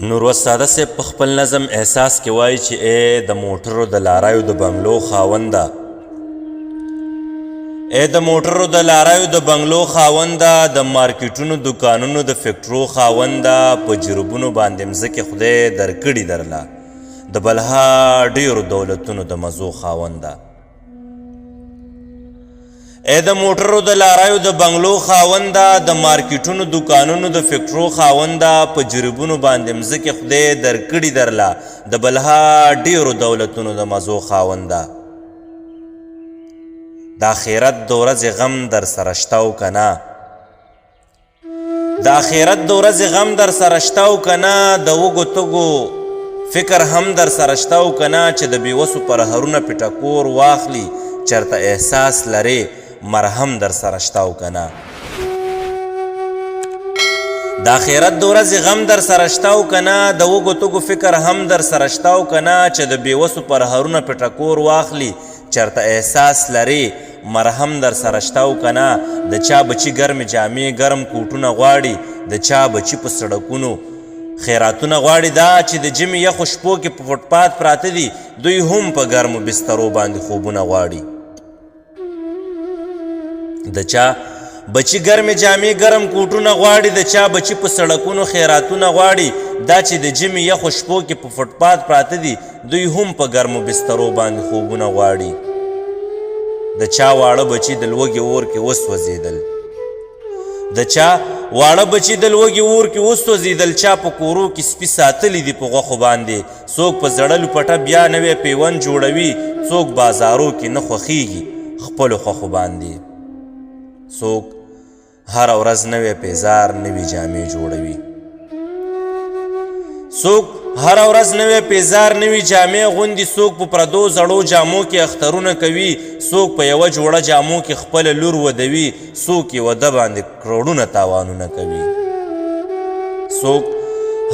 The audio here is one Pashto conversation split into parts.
نوروز ساده صاحب په خپل نظم احساس کې وایي چې ای د موټرو د لاریو د بنګلو خاونده ای د موټرو د لاریو د بنګلو خاونده د مارکیټونو دکانونو د فکټرو خاونده په جربونو باندې مځکې خدای درکړي درله د بلها ډیرو دولتونو د مزو خاونده ای د موټرو د لاریو د بنګلو خاونده د مارکیټونو دکانونو د فکټرو خاونده په جربونو باندې مځکې خدای درکړي درله د بلها ډیرو دولتونو د مزو خاونده د آخرت د ورځې غم در سره شته او که نه د آخرت د ورځې غم در سره شته او که نه د وږو تږو فکر هم در سره شته او که نه چې د بېوسو پرهرونه پې ټکور واخلي چېرته احساس لرې مرهم در سره شته او که نه د آخرت د ورځې غم در سره شته او که نه د وږو تږو فکر هم در سره شته او که نه چې د بېوسو پرهرونه پې ټکور واخلي چېرته احساس لرې مرهم در سره شته او که نه د چا بچي ګرمې جامې ګرم کوټونه غواړي د چا بچي په سړکونو خیراتونه غواړي دا چې د ژمي یخو شپو کې په فوټپات پراته دي دوی هم په ګرمو بسترو باندې خوبونه غواړي د چا بچي ګرمې جامې ګرم کوټونه غواړي د چا بچي په سړکونو خیراتونه غواړي دا چې د ژمي یخو شپو کې په فوټپات پراته دي دوی هم په ګرمو بسترو باندې خوبونه غواړي د چا واړه بچي د لوږې اور کې وسوځېدل د چا واړه بچي د لوږې اور کې وسوځېدل چا په کورو کې سپي ساتلي دي په غوښو باندې څوک په زړه لوپټه بیا نوی پیوند جوړوي څوک بازارو کې نه خوښیږي خپلو خوښو باندې څوک هره ورځ نوی پیزار نوي جامې جوړوي څوک هره ورځ نوی پیزار نوي جامې غوندي څوک په پردو زړو جامو کې اخترونه کوي څوک په یوه جوړه جامو کې خپله لور ودوي څوک یې واده باندې کروړونه تاوانونه کوي څوک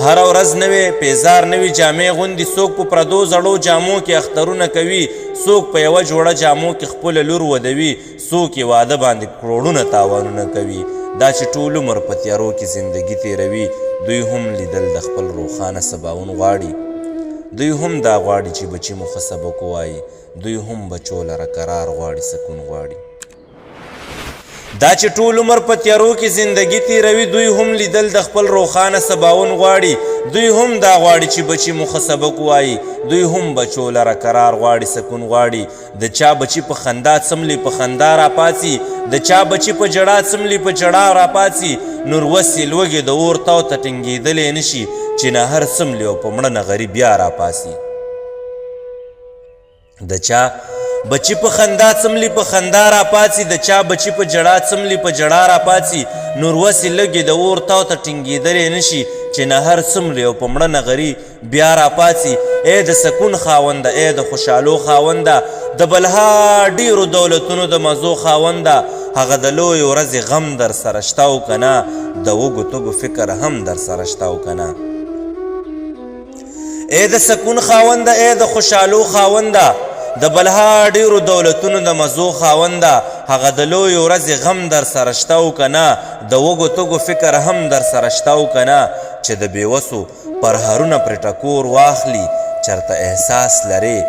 هره ورځ نوی پیزار نوي جامې غوندي څوک په پردو زړو جامو کې اخترونه کوي څوک په یوه جوړه جامو کې خپله لور ودوي څوک یې واده باندې کروړونه تاوانونه کوي دا چې ټول عمر په تیارو کې زندگی تیروي دوی هم لیدل د خپل روښانه سباون غواړي دوی هم دا غواړي چې بچي مو ښه سبق ووایي دوی هم بچو لره قرار غواړي سکون غواړي دا چې ټول عمر په تیارو کې زندگی تیروي دوی هم لیدل د خپل روښانه سباون غواړي دوی هم دا غواړي چې بچي مو ښه سبق ووایي دوی هم بچو لره قرار غواړي سکون غواړي د چا بچي په خندا څملي په خندا راپاڅي د چا بچي په جړا څملي په جړا راپاڅي نور وسې لوږې د اور تاو ته ټینګېدلی نشي چې نهر څملي او په مړه نغري بیا راپاسي د چا بچی په خندا څملي په خندا راپاڅي د چا بچی په جړا څملي په جړا راپاڅي نور وسې لږې د اور تاو ته ټینګېدلی نشي چې نهر څملي او په مړه نغري بیا راپاڅي ای د سکون خاونده ای د خوشحالو خاونده د بلها ډیرو دولتونو د مزو خاونده هغه د لویې ورځې غم در سره شته او که نه د وږو تږو فکر هم در سره شته او که نه ای د سکون خاونده ای د خوشحالو خاونده د بلها ډیرو دولتونو د مزو خاونده هغه د لویې ورځې غم در سره شته او که نه د وږو تږو فکر هم در سره شته او که نه چې د بېوسو پرهرونه پرې ټکور واخلي چېرته احساس لرې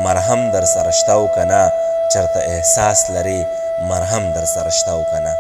مرهم در سره شته او که نه چېرته احساس لرې مرهم در سره شته او که نه